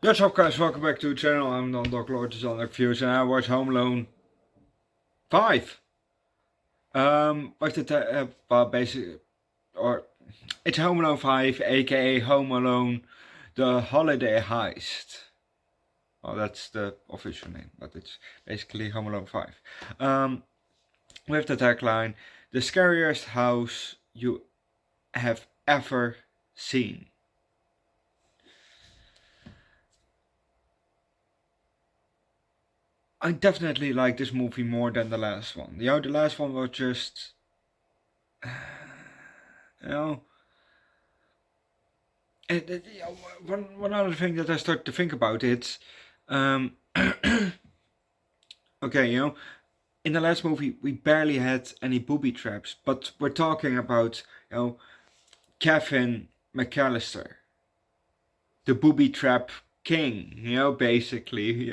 What's up guys, welcome back to the channel. I'm Underdog Reviews and I watched Home Alone 5. What's the well basically, or it's Home Alone 5 aka Home Alone the Holiday Heist. Well, that's the official name, but it's basically Home Alone 5. With the tagline, the scariest house you have ever seen. I definitely like this movie more than the last one. The last one was just, you know, one other thing that I start to think about it's, okay, in the last movie we barely had any booby traps, but we're talking about, Kevin McAllister, the booby trap king, basically,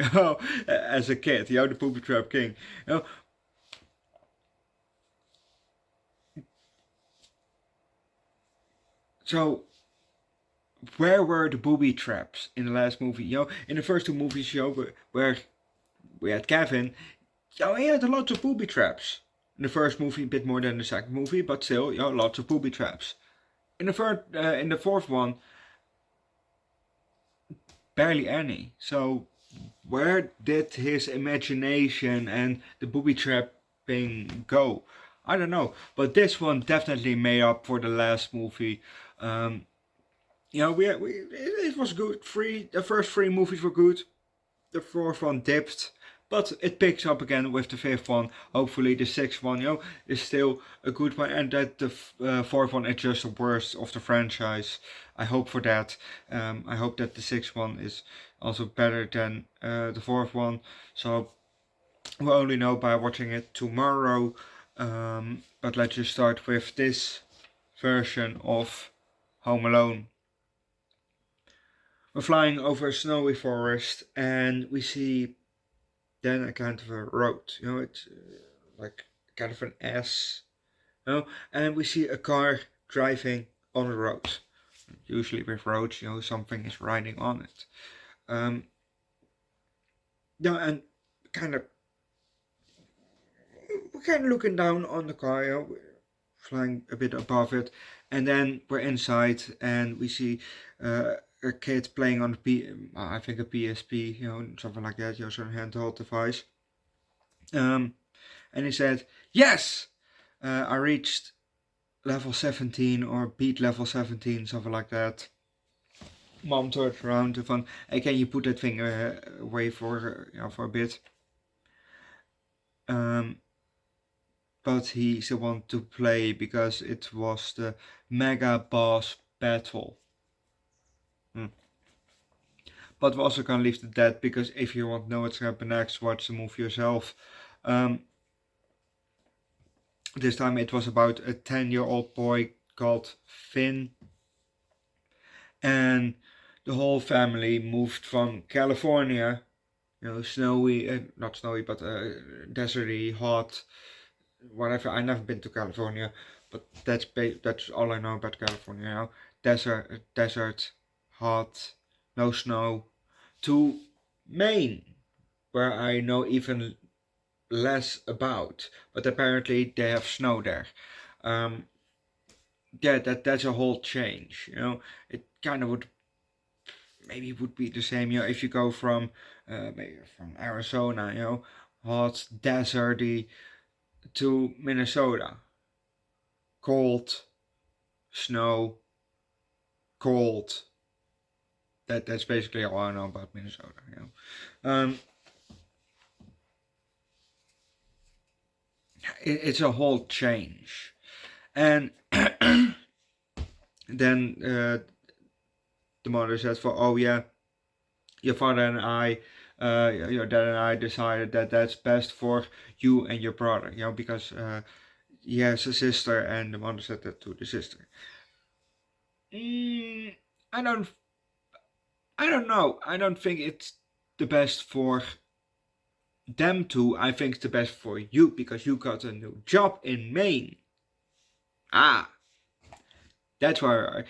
as a kid, the booby trap king, So, where were the booby traps in the last movie? In the first two movies, where we had Kevin, he had a lot of booby traps. In the first movie, a bit more than the second movie, but still, lots of booby traps. In the fourth one, barely any. So, where did his imagination and the booby trapping go? I don't know, but this one definitely made up for the last movie. It was good. The first three movies were good. The fourth one dipped, but it picks up again with the fifth one. Hopefully, the sixth one, is still a good one, and that the fourth one is just the worst of the franchise. I hope for that. I hope that the sixth one is also better than the fourth one. So we'll only know by watching it tomorrow. But let's just start with this version of Home Alone. We're flying over a snowy forest and we see then a kind of a road, it's like kind of an S, and we see a car driving on the road. Usually with roads, something is riding on it. And kind of we're kind of looking down on the car, we're flying a bit above it, and then we're inside and we see a kid playing on I think a PSP, something like that, some handheld device. And he said, "Yes, I reached level 17 or beat level 17, something like that." Mom turned around to fun. Hey, can you put that thing away for a bit? But he still wanted to play because it was the mega boss battle. But we're also gonna leave it at that, because if you want to know what's gonna happen next, watch the movie yourself. This time it was about a 10-year-old boy called Finn, and the whole family moved from California, snowy, not snowy, but deserty, hot, whatever. I've never been to California, but that's all I know about California. Desert, hot, no snow, to Maine, where I know even less about, but apparently they have snow there. That's a whole change. It kind of would be the same. If you go from maybe from Arizona, hot, deserty, to Minnesota, cold, snow, cold. That's basically all I know about Minnesota. It's a whole change, and then the mother says, "Oh yeah, your father and I, your dad and I decided that that's best for you and your brother, because he has a sister," and the mother said that to the sister. I don't know. I don't think it's the best for them two. I think it's the best for you because you got a new job in Maine. That's why,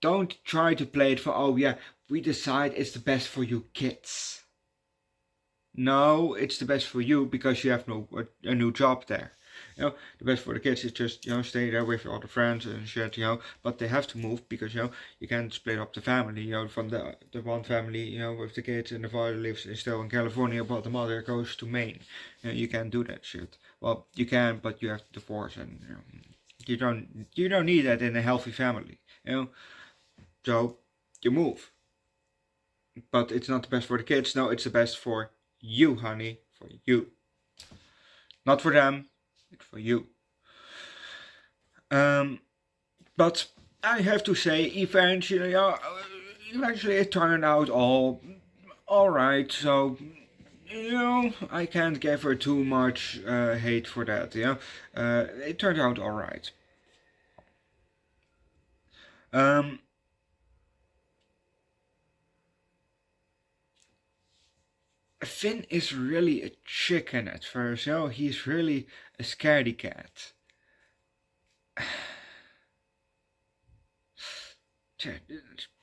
don't try to play it for, oh yeah, we decide it's the best for you kids. No, it's the best for you because you have a new job there. The best for the kids is just, stay there with all the friends and shit, but they have to move because, you can't split up the family, from the one family, with the kids, and the father lives still in California, but the mother goes to Maine. You can't do that shit. Well, you can, but you have to divorce, and you don't need that in a healthy family, so you move. But it's not the best for the kids. No, it's the best for you, honey, for you. Not for them, it's for you. But I have to say, eventually it turned out all right. So, I can't give her too much hate for that. It turned out all right. Finn is really a chicken at first. He's really a scaredy cat.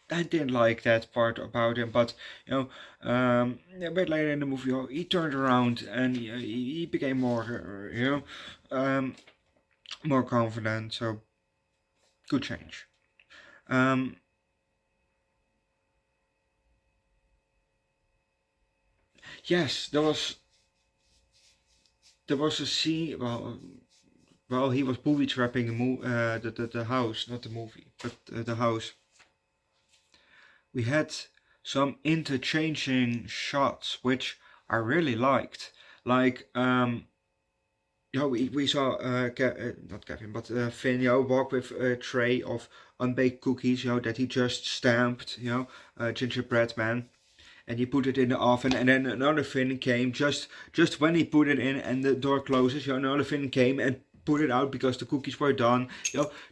I didn't like that part about him, but a bit later in the movie, he turned around and he became more, more confident. So good change. Yes, there was a scene. Well, he was booby trapping the house, not the movie, but the house. We had some interchanging shots which I really liked. Like we saw not Kevin, but Finn, walk with a tray of unbaked cookies, that he just stamped, gingerbread man, and he put it in the oven, and then another Finn came just when he put it in and the door closes, another Finn came and put it out because the cookies were done,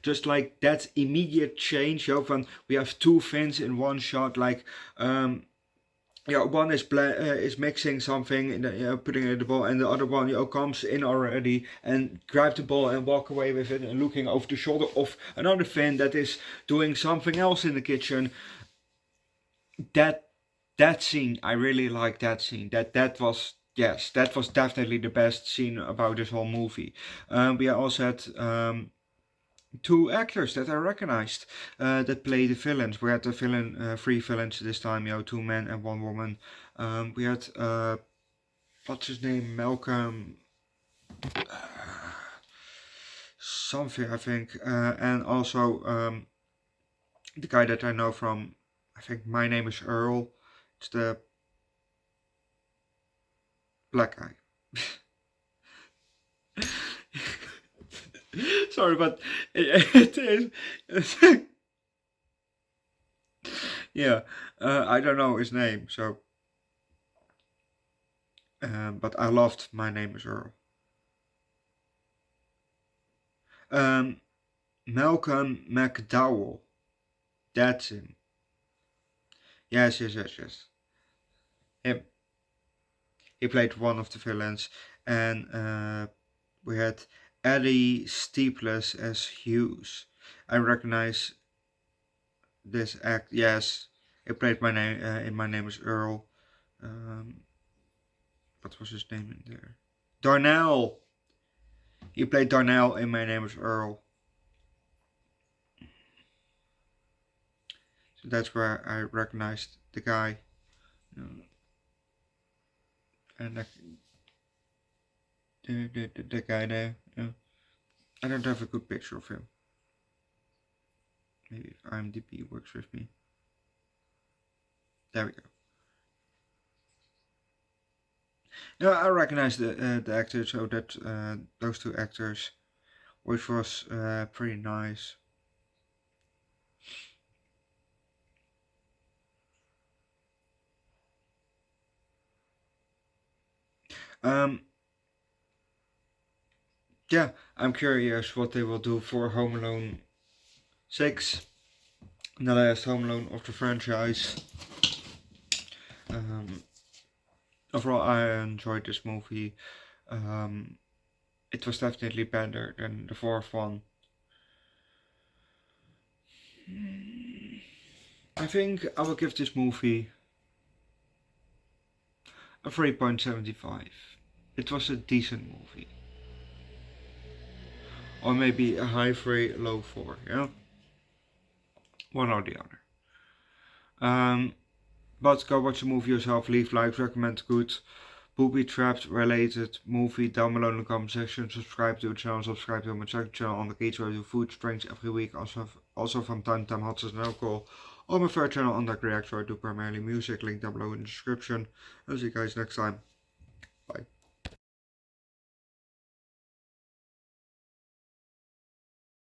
just like that immediate change, from we have two Finns in one shot, like one is mixing something and putting it in the bowl, and the other one comes in already and grab the bowl and walk away with it and looking over the shoulder of another Finn that is doing something else in the kitchen. That scene, I really like that scene. That was, yes, that was definitely the best scene about this whole movie. We also had two actors that I recognized that play the villains. We had the villain, three villains this time, two men and one woman. We had what's his name, Malcolm something, I think, and also the guy that I know from, I think, My Name is Earl. It's the black guy. Sorry, but it is. Yeah, I don't know his name, so. But I loved My Name is Earl. Malcolm McDowell. That's him. Yes. Him. He played one of the villains, and we had Eddie Steeples as Hughes. I recognize this act. Yes, he played my name in My Name is Earl. What was his name in there? Darnell. He played Darnell in My Name is Earl. So that's where I recognized the guy. And the guy there. I don't have a good picture of him. Maybe if IMDb works with me. There we go. I recognize the actors, so that those two actors, which was pretty nice. Yeah, I'm curious what they will do for Home Alone 6, the last Home Alone of the franchise. Overall, I enjoyed this movie. It was definitely better than the fourth one. I think I will give this movie a 3.75. It was a decent movie. Or maybe a high 3, low 4, yeah? One or the other. But go watch the movie yourself, leave likes, recommend good booby trapped related movie down below in the comment section. Subscribe to the channel, subscribe to my second channel on the Eats where I do food, drinks every week. Also from time to time hot sauce and alcohol. On my third channel Underdog Reacts where I do primarily music, link down below in the description. I'll see you guys next time.